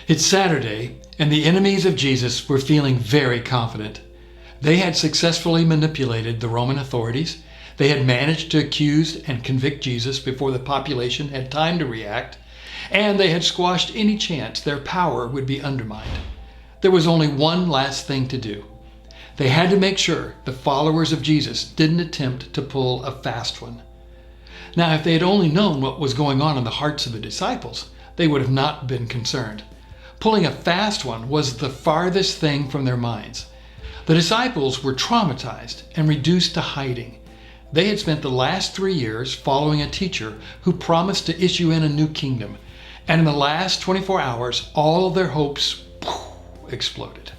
It's Saturday, and the enemies of Jesus were feeling very confident. They had successfully manipulated the Roman authorities. They had managed to accuse and convict Jesus before the population had time to react, and they had squashed any chance their power would be undermined. There was only one last thing to do. They had to make sure the followers of Jesus didn't attempt to pull a fast one. Now, if they had only known what was going on in the hearts of the disciples, they would have not been concerned. Pulling a fast one was the farthest thing from their minds. The disciples were traumatized and reduced to hiding. They had spent the last 3 years following a teacher who promised to issue in a new kingdom. And in the last 24 hours, all of their hopes exploded.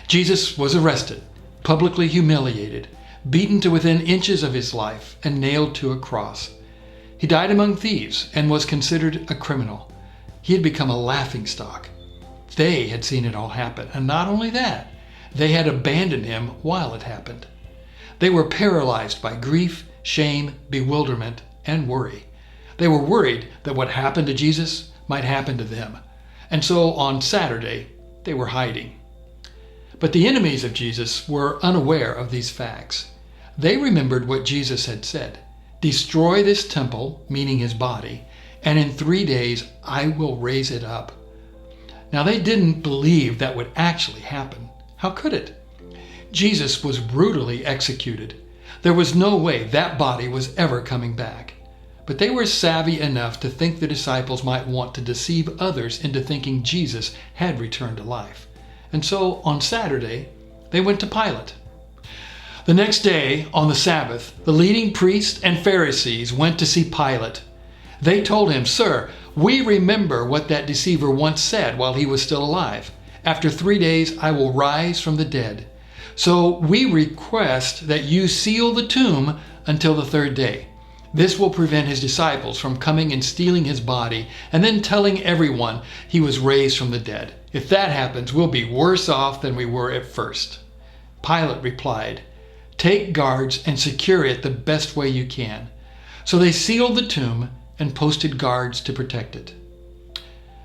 Jesus was arrested, publicly humiliated, beaten to within inches of his life, and nailed to a cross. He died among thieves and was considered a criminal. He had become a laughingstock. They had seen it all happen, and not only that, they had abandoned him while it happened. They were paralyzed by grief, shame, bewilderment, and worry. They were worried that what happened to Jesus might happen to them. And so on Saturday, they were hiding. But the enemies of Jesus were unaware of these facts. They remembered what Jesus had said. Destroy this temple, meaning his body, and in 3 days I will raise it up. Now they didn't believe that would actually happen. How could it? Jesus was brutally executed. There was no way that body was ever coming back. But they were savvy enough to think the disciples might want to deceive others into thinking Jesus had returned to life. And so on Saturday, they went to Pilate. The next day, on the Sabbath, the leading priests and Pharisees went to see Pilate. They told him, "Sir, we remember what that deceiver once said while he was still alive. After 3 days, I will rise from the dead. So we request that you seal the tomb until the 3rd day. This will prevent his disciples from coming and stealing his body and then telling everyone he was raised from the dead. If that happens, we'll be worse off than we were at first." Pilate replied, "Take guards and secure it the best way you can." So they sealed the tomb and posted guards to protect it.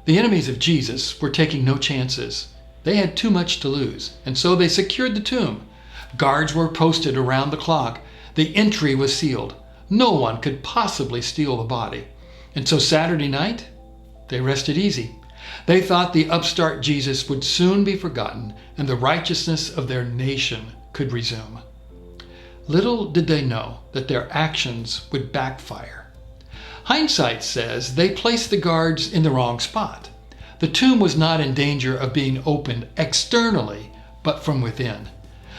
The enemies of Jesus were taking no chances. They had too much to lose, and so they secured the tomb. Guards were posted around the clock. The entry was sealed. No one could possibly steal the body. And so Saturday night, they rested easy. They thought the upstart Jesus would soon be forgotten and the righteousness of their nation could resume. Little did they know that their actions would backfire. Hindsight says they placed the guards in the wrong spot. The tomb was not in danger of being opened externally, but from within.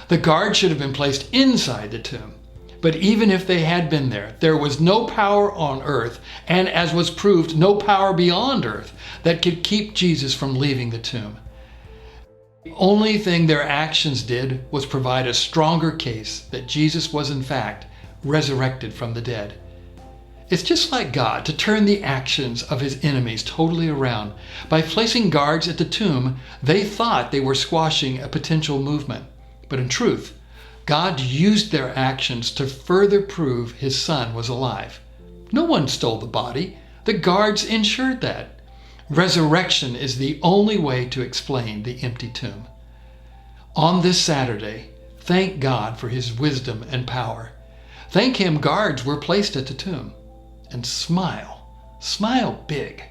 The guards should have been placed inside the tomb. But even if they had been there was no power on earth, and as was proved, no power beyond earth that could keep Jesus from leaving the tomb. The only thing their actions did was provide a stronger case that Jesus was in fact resurrected from the dead. It's just like God to turn the actions of his enemies totally around. By placing guards at the tomb, they thought they were squashing a potential movement. But in truth, God used their actions to further prove his son was alive. No one stole the body. The guards ensured that. Resurrection is the only way to explain the empty tomb. On this Saturday, thank God for his wisdom and power. Thank him guards were placed at the tomb. And smile big.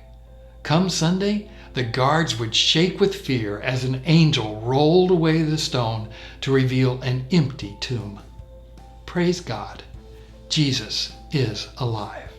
Come Sunday, the guards would shake with fear as an angel rolled away the stone to reveal an empty tomb. Praise God, Jesus is alive.